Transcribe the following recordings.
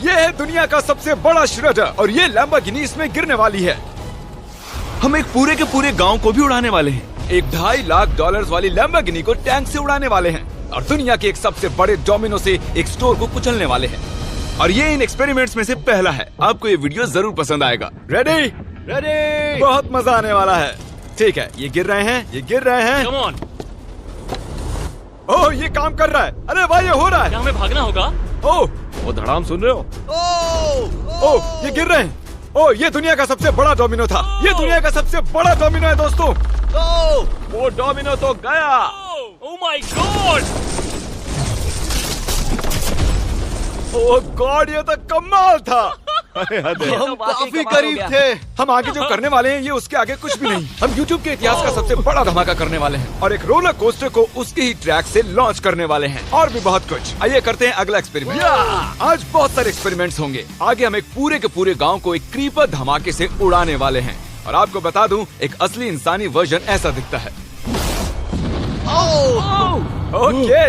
ये है दुनिया का सबसे बड़ा श्रेडर और ये लैम्बोर्गिनी इसमें गिरने वाली है। हम एक पूरे के पूरे गांव को भी उड़ाने वाले हैं। एक $2.5 लाख वाली लैम्बोर्गिनी को टैंक से उड़ाने वाले हैं और दुनिया के एक सबसे बड़े डोमिनो से एक स्टोर को कुचलने वाले हैं। और ये इन एक्सपेरिमेंट्स में से पहला है। आपको ये वीडियो जरूर पसंद आएगा। रेडी? रेडी। बहुत मजा आने वाला है। ठीक है, ये गिर रहे हैं, ये गिर रहे हैं। Come on. ओह, ये काम कर रहा है। अरे वाह, ये हो रहा है। क्या हमें भागना होगा? ओह, वो धड़ाम सुन रहे हो? ओह, ये गिर रहे हैं। ओह, ये दुनिया का सबसे बड़ा डोमिनो था। ये दुनिया का सबसे बड़ा डोमिनो है दोस्तों। वो डोमिनो तो गया। Oh my God! Oh God, ये तो कमाल था। हम काफी करीब थे। हम आगे जो करने वाले हैं ये उसके आगे कुछ भी नहीं। हम YouTube के इतिहास का सबसे बड़ा धमाका करने वाले हैं और एक रोलर कोस्टर को उसके ही ट्रैक से लॉन्च करने वाले हैं और भी बहुत कुछ। आइए करते हैं अगला एक्सपेरिमेंट। आज बहुत सारे एक्सपेरिमेंट्स होंगे। आगे हम एक पूरे के पूरे गांव को एक क्रीपर धमाके से उड़ाने वाले हैं और आपको बता दूं, एक असली इंसानी वर्जन ऐसा दिखता है। ओके,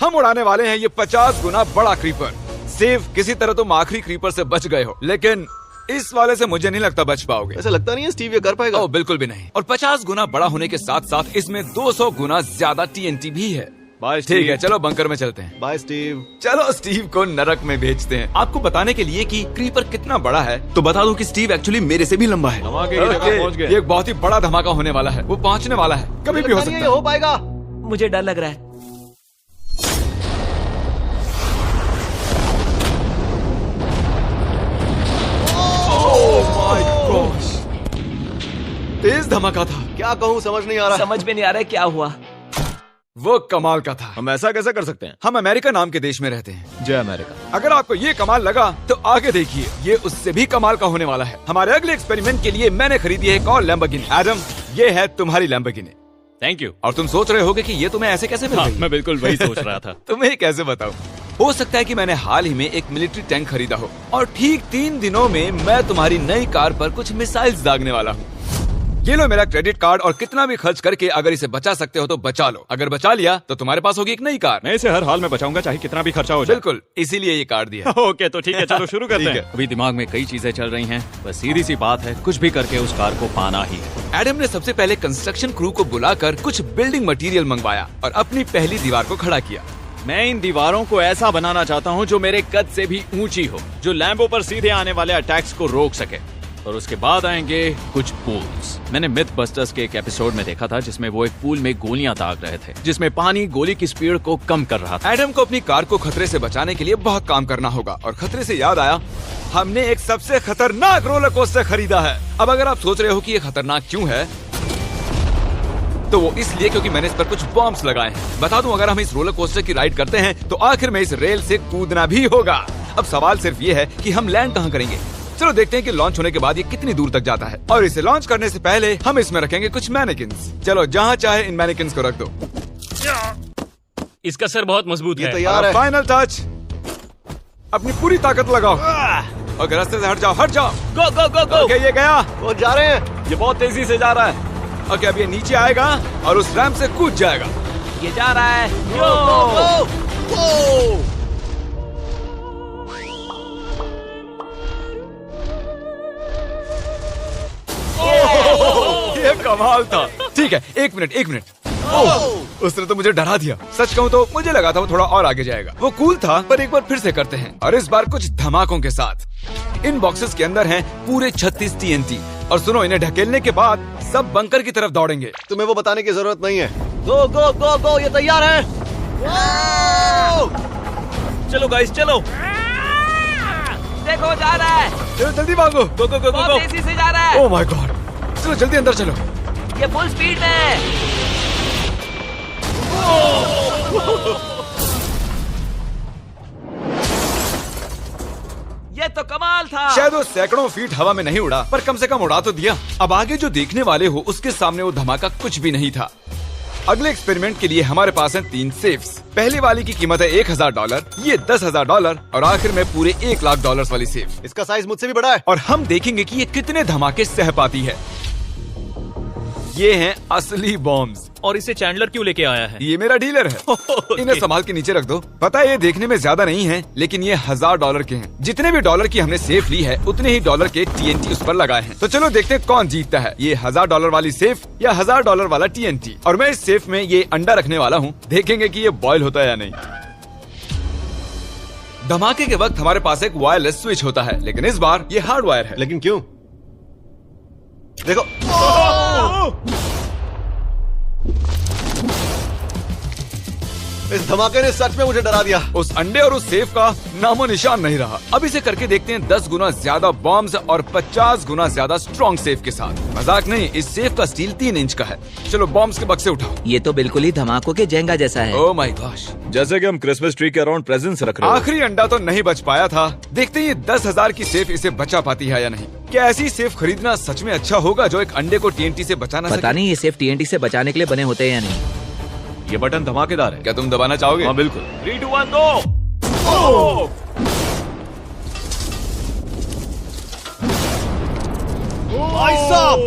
हम उड़ाने वाले हैं ये 50 गुना बड़ा क्रीपर। सेव, किसी तरह तुम आखिरी क्रीपर से बच गए हो, लेकिन इस वाले से मुझे नहीं लगता बच पाओगे। ऐसा लगता नहीं है स्टीव ये कर पाएगा। ओह बिल्कुल भी नहीं। और 50 गुना बड़ा होने के साथ साथ इसमें 200 गुना ज्यादा TNT भी है। बाय ठीक है, चलो बंकर में चलते हैं। Bye Steve. चलो स्टीव को नरक में भेजते हैं। आपको बताने के लिए कि क्रीपर कितना बड़ा है तो बता दूं कि स्टीव एक्चुअली मेरे से भी लंबा है। धमाके की जगह पहुंच गए। ये एक बहुत ही बड़ा धमाका होने वाला है। वो पहुंचने वाला है, कभी भी हो सकता है। हो पाएगा। मुझे डर लग रहा है। तेज धमाका था। क्या कहूँ समझ नहीं आ रहा। समझ में नहीं आ रहा है क्या हुआ। वो कमाल का था। हम ऐसा कैसे कर सकते हैं? हम अमेरिका नाम के देश में रहते हैं। जय अमेरिका। अगर आपको ये कमाल लगा तो आगे देखिए, ये उससे भी कमाल का होने वाला है। हमारे अगले एक्सपेरिमेंट के लिए मैंने खरीदी है एक और लैम्बोर्गिनी। एडम, ये है तुम्हारी लैम्बोर्गिनी। Thank you. और तुम सोच रहे होगे कि ये तुम्हें ऐसे कैसे मिल गई? मैं बिल्कुल वही सोच रहा था। तुम्हें कैसे बताऊं? हो सकता है कि मैंने हाल ही में एक मिलिट्री टैंक खरीदा हो और ठीक 3 दिनों में मैं तुम्हारी नई कार पर कुछ मिसाइल्स दागने वाला हूँ। ये लो मेरा क्रेडिट कार्ड और कितना भी खर्च करके अगर इसे बचा सकते हो तो बचा लो। अगर बचा लिया तो तुम्हारे पास होगी एक नई कार। मैं इसे हर हाल में बचाऊंगा, चाहे कितना भी खर्चा हो जाए। बिल्कुल, इसीलिए ये कार्ड दिया। ओके, तो ठीक है, चलो शुरू करते ठीक हैं। है। अभी दिमाग में कई चीजें चल रही हैं, बस सीधी सी बात है, कुछ भी करके उस कार को पाना ही है। एडम ने सबसे पहले कंस्ट्रक्शन क्रू को बुलाकर कुछ बिल्डिंग मटेरियल मंगवाया और अपनी पहली दीवार को खड़ा किया। मैं इन दीवारों को ऐसा बनाना चाहता हूँ जो मेरे कद से भी ऊंची हो, जो लैम्बो पर सीधे आने वाले अटैक्स को रोक सके। और उसके बाद आएंगे कुछ पूल्स। मैंने मिथ बस्टर्स के एक एपिसोड में देखा था जिसमें वो एक पूल में गोलियां दाग रहे थे, जिसमें पानी गोली की स्पीड को कम कर रहा था। एडम को अपनी कार को खतरे से बचाने के लिए बहुत काम करना होगा और खतरे से याद आया, हमने एक सबसे खतरनाक रोलर कोस्टर खरीदा है। अब अगर आप सोच रहे हो कि ये खतरनाक क्यों है, तो वो इसलिए क्योंकि मैंने इस पर कुछ बॉम्ब्स लगाए हैं। बता दूं, अगर हम इस रोलर कोस्टर की राइड करते हैं तो आखिर में इस रेल से कूदना भी होगा। अब सवाल सिर्फ ये है कि हम लैंड कहाँ करेंगे। चलो देखते हैं कि लॉन्च होने के बाद ये कितनी दूर तक जाता है। और इसे लॉन्च करने से पहले हम इसमें रखेंगे कुछ मैनिकिन्स। चलो जहाँ चाहे इन मैनिकिन्स को रख दो। इसका सर बहुत मजबूत ये है। तैयार है। फाइनल टच, अपनी पूरी ताकत लगाओ और रास्ते से हट जाओ, हट जाओ। गो गो गो गो। ओके, ये गया। वो जा रहे हैं। ये बहुत तेजी से जा रहा है। ओके, अब ये नीचे आएगा और उस रैंप से कूद जाएगा। ये जा रहा है। गो, गो, गो। ये कमाल था। ठीक है, एक मिनट। ओह, उसने तो मुझे डरा दिया। सच कहूँ तो मुझे लगा था वो थोड़ा और आगे जाएगा। वो कूल था, पर एक बार फिर से करते हैं और इस बार कुछ धमाकों के साथ। इन बॉक्सेस के अंदर हैं पूरे 36 TNT और सुनो, इन्हें ढकेलने के बाद सब बंकर की तरफ दौड़ेंगे। तुम्हें वो बताने की जरूरत नहीं है। गो गो गो गो, ये तैयार है। चलो गाइस, चलो। देखो जा रहा है। चलो जल्दी भागो। गो गो गो गो। बहुत तेजी से जा रहा है। ओह माय गॉड, चलो जल्दी अंदर चलो। ये फुल स्पीड में। ये तो कमाल था। शायद वो सैकड़ों फीट हवा में नहीं उड़ा, पर कम से कम उड़ा तो दिया। अब आगे जो देखने वाले हो उसके सामने वो धमाका कुछ भी नहीं था। अगले एक्सपेरिमेंट के लिए हमारे पास हैं 3 सेफ्स। पहली वाली की कीमत है $1000, ये $10,000 और आखिर में पूरे $1 लाख वाली सेफ। इसका साइज मुझसे भी बड़ा है। और हम देखेंगे कि ये कितने धमाके सह पाती है। ये हैं असली बॉम्ब्स। और इसे चैंडलर क्यों लेके आया है? ये मेरा डीलर है। इन्हें संभाल के नीचे रख दो। पता है ये देखने में ज्यादा नहीं है, लेकिन ये $1000 के हैं। जितने भी डॉलर की हमने सेफ ली है, उतने ही डॉलर के TNT उस पर लगाए हैं। तो चलो देखते हैं कौन जीतता है, ये $1000 वाली सेफ या $1000 वाला TNT। और मैं इस सेफ में ये अंडा रखने वाला हूँ, देखेंगे कि ये बॉयल होता है या नहीं। धमाके के वक्त हमारे पास एक वायरलेस स्विच होता है, लेकिन इस बार ये हार्ड वायर है। लेकिन क्यों? देखो, इस धमाके ने सच में मुझे डरा दिया। उस अंडे और उस सेफ का नामो निशान नहीं रहा। अब इसे करके देखते हैं 10 गुना ज्यादा बॉम्ब्स और 50 गुना ज्यादा स्ट्रॉन्ग सेफ के साथ। मजाक नहीं, इस सेफ का स्टील 3 इंच का है। चलो बॉम्ब्स के बक्से उठाओ। ये तो बिल्कुल ही धमाकों के जेंगा जैसा है। ओह माय गॉश, जैसे कि हम क्रिसमस ट्री के अराउंड प्रेजेंट्स रख रहे हैं। आखिरी अंडा तो नहीं बच पाया था। देखते हैं ये 10,000 की सेफ इसे बचा पाती है या नहीं। क्या ऐसी सेफ खरीदना सच में अच्छा होगा जो एक अंडे को TNT से बचा ना पता सके? नहीं ये सेफ TNT से बचाने के लिए बने होते हैं या नहीं। ये बटन धमाकेदार है। क्या तुम दबाना चाहोगे? हाँ बिल्कुल। 3, 2, 1 गो। भाई साहब,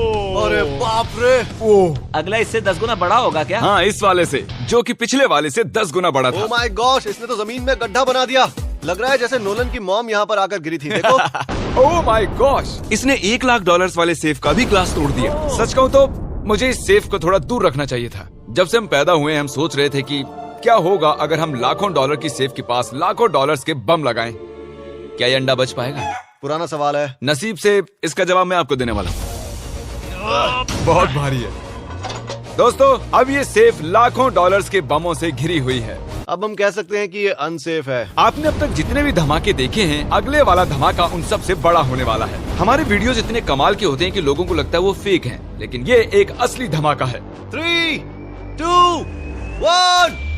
अरे बाप रे। अगला इससे 10 गुना बड़ा होगा क्या? हाँ, इस वाले से, जो कि पिछले वाले से 10 गुना बड़ा ओह था। माय गॉश, इसने तो जमीन में गड्ढा बना दिया। लग रहा है जैसे नोलन की मॉम यहाँ पर आकर गिरी थी। देखो। ओह माय गॉश, इसने $1,00,000 वाले सेफ का भी ग्लास तोड़ दिया। सच कहूँ तो मुझे इस सेफ को थोड़ा दूर रखना चाहिए था। जब से हम पैदा हुए हम सोच रहे थे कि क्या होगा अगर हम लाखों डॉलर की सेफ के पास लाखों डॉलर्स के बम लगाएं। क्या ये अंडा बच पाएगा? पुराना सवाल है। नसीब से इसका जवाब मैं आपको देने वाला हूँ। बहुत भारी है दोस्तों। अब ये सेफ लाखों डॉलर्स के बमों से घिरी हुई है। अब हम कह सकते हैं कि ये अनसेफ है। आपने अब तक जितने भी धमाके देखे हैं, अगले वाला धमाका उन सब से बड़ा होने वाला है। हमारे वीडियोस इतने कमाल के होते हैं कि लोगों को लगता है वो फेक हैं, लेकिन ये एक असली धमाका है। 3, 2, 1।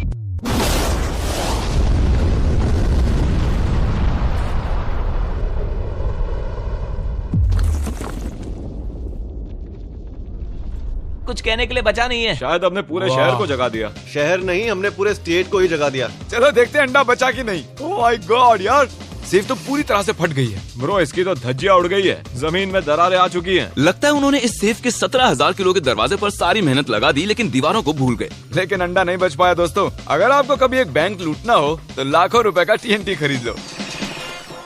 कुछ कहने के लिए बचा नहीं है। शायद हमने पूरे शहर को जगा दिया। शहर नहीं, हमने पूरे स्टेट को ही जगा दिया। चलो देखते हैं अंडा बचा कि नहीं। ओह माय गॉड यार, सेफ तो पूरी तरह से फट गई है। ब्रो, इसकी तो धज्जियां उड़ गई है। जमीन में दरारें आ चुकी हैं। लगता है उन्होंने इस सेफ के 17,000 किलो के दरवाजे पर सारी मेहनत लगा दी, लेकिन दीवारों को भूल गए। लेकिन अंडा नहीं बच पाया दोस्तों। अगर आपको कभी एक बैंक लूटना हो तो लाखों रुपए का TNT खरीद लो।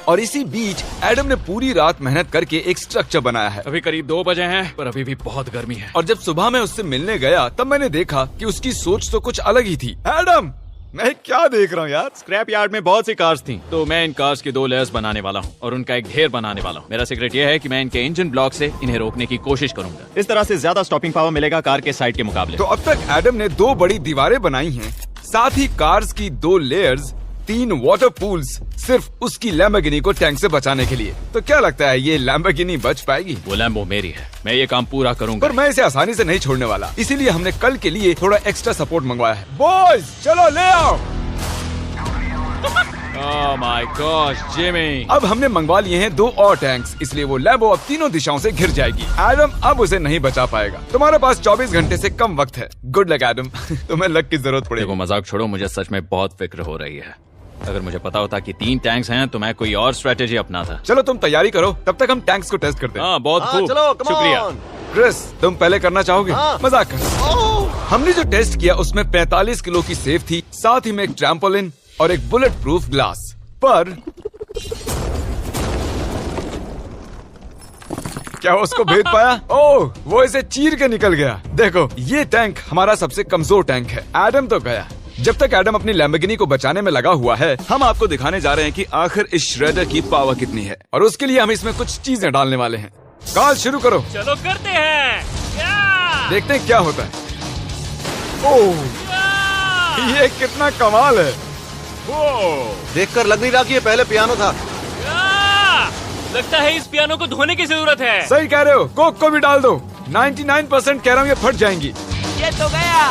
और इसी बीच एडम ने पूरी रात मेहनत करके एक स्ट्रक्चर बनाया है। अभी करीब 2 बजे हैं, पर अभी भी बहुत गर्मी है। और जब सुबह मैं उससे मिलने गया तब मैंने देखा कि उसकी सोच तो कुछ अलग ही थी। एडम, मैं क्या देख रहा हूँ यार? स्क्रैप यार्ड में बहुत सी कार्स थी, तो मैं इन कार्स की 2 लेयर्स बनाने वाला हूँ और उनका एक ढेर बनाने वाला हूँ। मेरा सीक्रेट ये है कि मैं इनके इंजन ब्लॉक से इन्हें रोकने की कोशिश करूंगा। इस तरह से ज्यादा स्टॉपिंग पावर मिलेगा कार के साइड के मुकाबले। तो अब तक एडम ने 2 बड़ी दीवारें बनाई हैं, साथ ही कार्स की 2 लेयर्स, 3 वाटर पूल्स, सिर्फ उसकी लैम्बोर्गिनी को टैंक से बचाने के लिए। तो क्या लगता है ये लैम्बोर्गिनी बच पाएगी? वो लैम्बो मेरी है, मैं ये काम पूरा करूंगा। पर मैं इसे आसानी से नहीं छोड़ने वाला, इसीलिए हमने कल के लिए थोड़ा एक्स्ट्रा सपोर्ट मंगवाया है। बॉयज चलो ले आओ। Oh my gosh Jimmy. अब हमने मंगवा लिए हैं 2 और टैंक्स, इसलिए वो लैम्बो अब तीनों दिशाओं से घिर जाएगी। एडम अब उसे नहीं बचा पाएगा। तुम्हारे पास 24 घंटे से कम वक्त है। Good luck Adam. तुम्हें लक की जरूरत पड़ेगी। देखो मजाक छोड़ो, मुझे सच में बहुत फिक्र हो रही है। अगर मुझे पता होता कि 3 टैंक्स हैं तो मैं कोई और स्ट्रेटेजी अपनाता। चलो तुम तैयारी करो, तब तक हम टैंक्स को टेस्ट करते हैं। हाँ बहुत हाँ, खूब, चलो, come शुक्रिया। on। क्रिस, तुम पहले करना चाहोगे? हाँ। मजाक कर। हमने जो टेस्ट किया उसमें 45 किलो की सेफ थी, साथ ही में एक ट्रैम्पोलिन और एक बुलेट प्रूफ ग्लास। पर क्या उसको भेद पाया? ओह, वो इसे चीर के निकल गया। देखो, ये टैंक हमारा सबसे कमजोर टैंक है। एडम तो गया। जब तक एडम अपनी लैम्बोर्गिनी को बचाने में लगा हुआ है, हम आपको दिखाने जा रहे हैं कि आखिर इस श्रेडर की पावर कितनी है, और उसके लिए हम इसमें कुछ चीजें डालने वाले हैं। कार्ल शुरू करो। चलो करते हैं। या! देखते हैं क्या होता है। ओह, ये कितना कमाल है। देखकर लग नहीं रहा कि ये पहले पियानो था। या! लगता है इस पियानो को धोने की जरूरत है। सही कह रहे हो, कोक को भी डाल दो। 99% कह रहा हूँ ये फट जाएंगी। ये तो गया।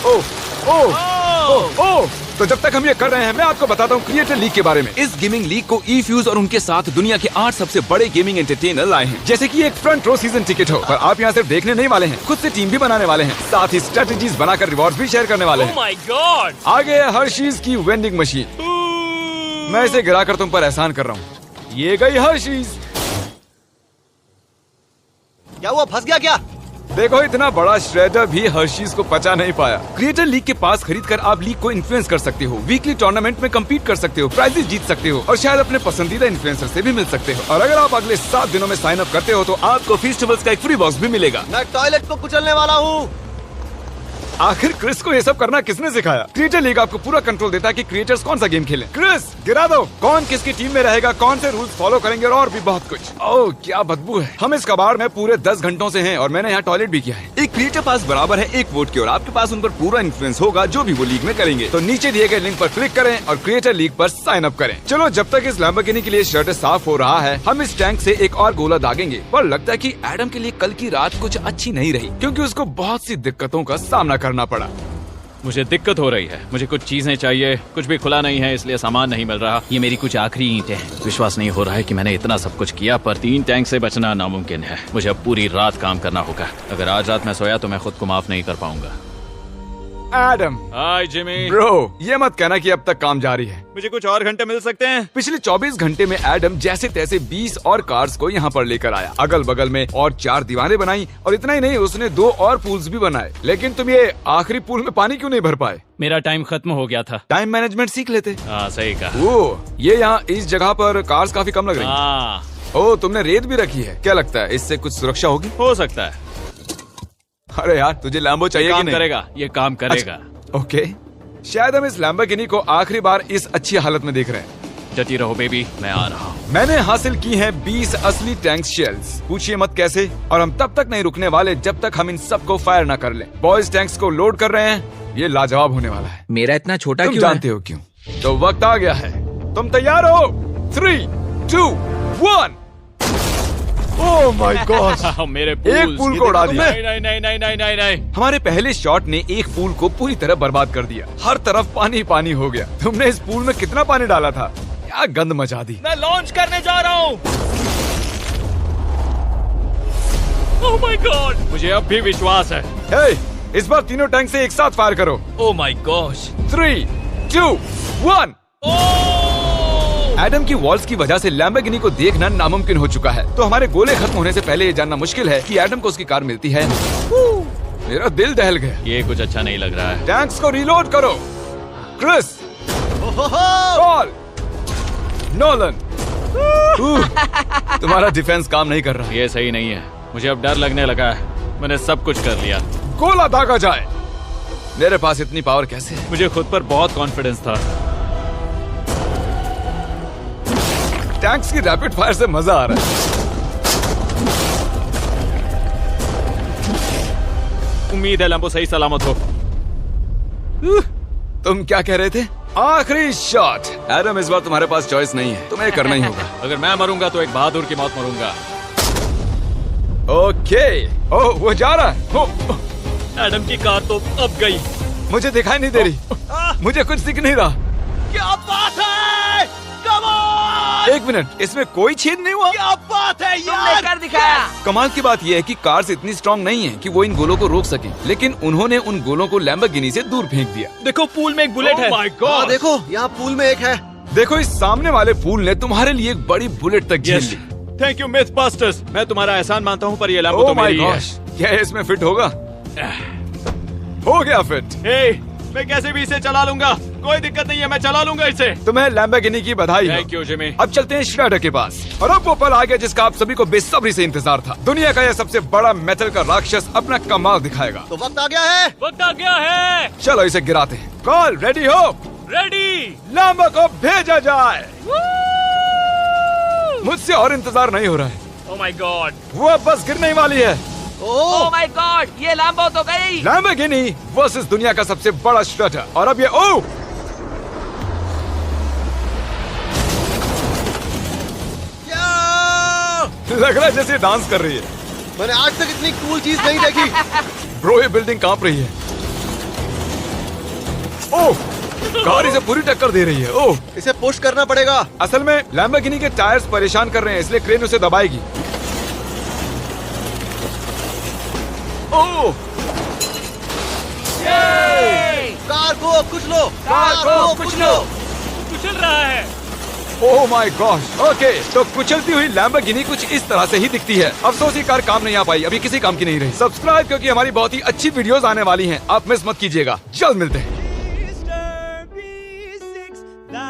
ओह ओह ओह ओह। तो जब तक हम ये कर रहे हैं, मैं आपको बताता हूँ क्रिएटर लीग के बारे में। इस गेमिंग लीग को E-Fuse और उनके साथ दुनिया के 8 सबसे बड़े गेमिंग एंटरटेनर लाए हैं। जैसे कि एक फ्रंट रो सीजन टिकट हो, पर आप यहाँ सिर्फ देखने नहीं वाले हैं, खुद से टीम भी बनाने वाले हैं, साथ ही स्ट्रेटेजीज बनाकर रिवॉर्ड्स भी शेयर करने वाले ओह हैं। My God. आगे है हर्शीज की वेंडिंग मशीन। मैं इसे गिराकर तुम पर एहसान कर रहा हूँ। ये गई हर्शीज। क्या हुआ, फंस गया क्या? देखो इतना बड़ा श्रेडर भी हर्शीज को पचा नहीं पाया। क्रिएटर लीग के पास खरीद कर आप लीग को इन्फ्लुएंस कर सकते हो, वीकली टूर्नामेंट में कम्पीट कर सकते हो, प्राइजेस जीत सकते हो और शायद अपने पसंदीदा इन्फ्लुएंसर से भी मिल सकते हो। और अगर आप अगले 7 दिनों में साइन अप करते हो तो आपको फेस्टिवल्स का एक फ्री बॉक्स भी मिलेगा। मैं टॉयलेट को कुचलने वाला हूँ। आखिर क्रिस को ये सब करना किसने सिखाया? क्रिएटर लीग आपको पूरा कंट्रोल देता है कि क्रिएटर्स कौन सा गेम खेलें। क्रिस गिरा दो, कौन किसकी टीम में रहेगा, कौन से रूल्स फॉलो करेंगे और भी बहुत कुछ। ओह क्या बदबू है। हम इस कबाड़ में पूरे 10 घंटों से हैं और मैंने यहाँ टॉयलेट भी किया है। एक क्रिएटर पास बराबर है एक वोट के और आपके पास उन पर पूरा इन्फ्लुएंस होगा जो भी वो लीग में करेंगे। तो नीचे दिए गए लिंक पर क्लिक करें और क्रिएटर लीग पर साइन अप करें। चलो जब तक इस लैम्बोर्गिनी के लिए शर्ट साफ हो रहा है हम इस टैंक से एक और गोला दागेंगे। पर लगता है कि एडम के लिए कल की रात कुछ अच्छी नहीं रही क्योंकि उसको बहुत सी दिक्कतों का सामना करना पड़ा। मुझे दिक्कत हो रही है, मुझे कुछ चीजें चाहिए, कुछ भी खुला नहीं है इसलिए सामान नहीं मिल रहा। ये मेरी कुछ आखिरी ईंटें हैं। विश्वास नहीं हो रहा है कि मैंने इतना सब कुछ किया पर 3 टैंक से बचना नामुमकिन है। मुझे अब पूरी रात काम करना होगा। अगर आज रात मैं सोया तो मैं खुद को माफ नहीं कर पाऊंगा। एडम हाय जिमी। ब्रो ये मत कहना कि अब तक काम जारी है। मुझे कुछ और घंटे मिल सकते हैं? पिछले 24 घंटे में एडम जैसे तैसे 20 और कार्स को यहाँ पर लेकर आया। अगल बगल में और 4 दीवारें बनाई और इतना ही नहीं उसने 2 और पूल्स भी बनाए। लेकिन तुम ये आखिरी पूल में पानी क्यों नहीं भर पाए? मेरा टाइम खत्म हो गया था। टाइम मैनेजमेंट सीख लेते। हाँ सही कहा। ओ ये यहाँ इस जगह पर कार्स काफी कम लग रही हैं। हाँ ओ तुमने रेत भी रखी है, क्या लगता है इससे कुछ सुरक्षा होगी? हो सकता है। अरे यार तुझे लैम्बो चाहिए कि काम नहीं? करेगा, ये काम करेगा। ओके शायद हम इस लैम्बोर्गिनी को आखिरी बार इस अच्छी हालत में देख रहे हैं। डटी रहो बेबी, मैं आ रहा हूँ। मैंने हासिल की हैं 20 असली टैंक शेल्स। पूछिए मत कैसे। और हम तब तक नहीं रुकने वाले जब तक हम इन सबको फायर ना कर लें। बॉयज टैंक्स को लोड कर रहे हैं, ये लाजवाब होने वाला है। मेरा इतना छोटा तुम क्यों जानते हो क्यों? तो वक्त आ गया है, तुम तैयार हो? 3, 2, 1। ओह माय गॉड मेरे एक पूल को उड़ा दिया। नहीं नहीं नहीं नहीं नहीं नहीं नहीं। हमारे पहले शॉट ने एक पूल को पूरी तरह बर्बाद कर दिया। हर तरफ पानी पानी हो गया। तुमने इस पूल में कितना पानी डाला था? क्या गंद मचा दी। मैं लॉन्च करने जा रहा हूँ। Oh my God. मुझे अब भी विश्वास है। हे, इस बार तीनों टैंक से एक साथ फायर करो। Oh my gosh. 3, 2, 1। एडम की वॉल्स की वजह से लैम्बोर्गिनी को देखना नामुमकिन हो चुका है। तो हमारे गोले खत्म होने से पहले ये जानना मुश्किल है कि एडम को उसकी कार मिलती है। मेरा दिल दहल गया। ये कुछ अच्छा नहीं लग रहा है। टैंक्स को रीलोड करो। Chris, Paul, Nolan. तुम्हारा डिफेंस काम नहीं कर रहा। ये सही नहीं है। मुझे अब डर लगने लगा है। मैंने सब कुछ कर लिया। गोला दागा जाए। मेरे पास इतनी पावर कैसे है? मुझे खुद पर बहुत कॉन्फिडेंस था। टैंक्स की रैपिड फायर से मजा आ रहा है। उम्मीद है लैम्बो सही सलामत हो। तुम क्या कह रहे थे? आखिरी शॉट। एडम इस बार तुम्हारे पास चॉइस नहीं है, तुम्हें करना ही होगा। अगर मैं मरूंगा तो एक बहादुर की मौत मरूंगा। ओके। ओह वो जा रहा है। ओह, एडम की कार तो अब गई। मुझे दिखाई नहीं दे रही। मुझे कुछ दिख नहीं रहा। क्या बात है? Come on! एक मिनट, इसमें कोई छेद नहीं हुआ। क्या बात है तुमने यार? कर दिखाया। कमाल की बात यह है कि कार्स इतनी स्ट्रांग नहीं है कि वो इन गोलों को रोक सके, लेकिन उन्होंने उन गोलों को लैम्बोर्गिनी से दूर फेंक दिया। देखो पूल में एक बुलेट है। माय हाँ, गॉड। देखो यहाँ पूल में एक है। देखो इस सामने वाले पूल ने तुम्हारे लिए एक बड़ी बुलेट तक झेल ली। Thank you myth busters. मैं तुम्हारा एहसान मानता हूँ पर ये लैम्बो ओह तो माय मेरी है। गॉश, क्या इसमें फिट होगा? हो गया फिट। हे, मैं कैसे भी इसे चला लूंगा। कोई दिक्कत नहीं है, मैं चला लूंगा इसे। तुम्हें लैम्बोर्गिनी की बधाई हो। Thank you Jimmy. अब चलते हैं श्रेडर के पास। और अब वो पल आ गया जिसका आप सभी को बेसब्री से इंतजार था। दुनिया का यह सबसे बड़ा मेटल का राक्षस अपना कमाल दिखाएगा। तो वक्त आ गया है। वक्त आ गया है। चलो इसे गिराते हैं। कॉल रेडी हो? रेडी। लैम्बो को भेजा जाए। मुझसे और इंतजार नहीं हो रहा है। Oh my God. वो अब बस गिरने ही वाली है। ओह माय गॉड, ये लैम्बो तो गई। लैम्बोर्गिनी वर्सेस दुनिया का सबसे बड़ा श्रेडर। और अब ये ओ लग रहा है जैसे डांस कर रही है। मैंने आज तक इतनी कूल चीज नहीं देखी। ब्रो ये बिल्डिंग कांप रही है। ओह कार इसे पूरी टक्कर दे रही है। ओह इसे पुश करना पड़ेगा। असल में लैम्बोर्गिनी के टायर्स परेशान कर रहे हैं, इसलिए क्रेन उसे दबाएगी। ओह कार को कुचलो। कार को कुचलो। कुचल रहा है। Oh my gosh. ओके, तो कुचलती हुई लैम्बोर्गिनी कुछ इस तरह से ही दिखती है। अफसोस ये कार काम नहीं आ पाई, अभी किसी काम की नहीं रही। सब्सक्राइब, क्योंकि हमारी बहुत ही अच्छी वीडियोस आने वाली हैं। आप मिस मत कीजिएगा। जल्द मिलते हैं। Mr. B6000.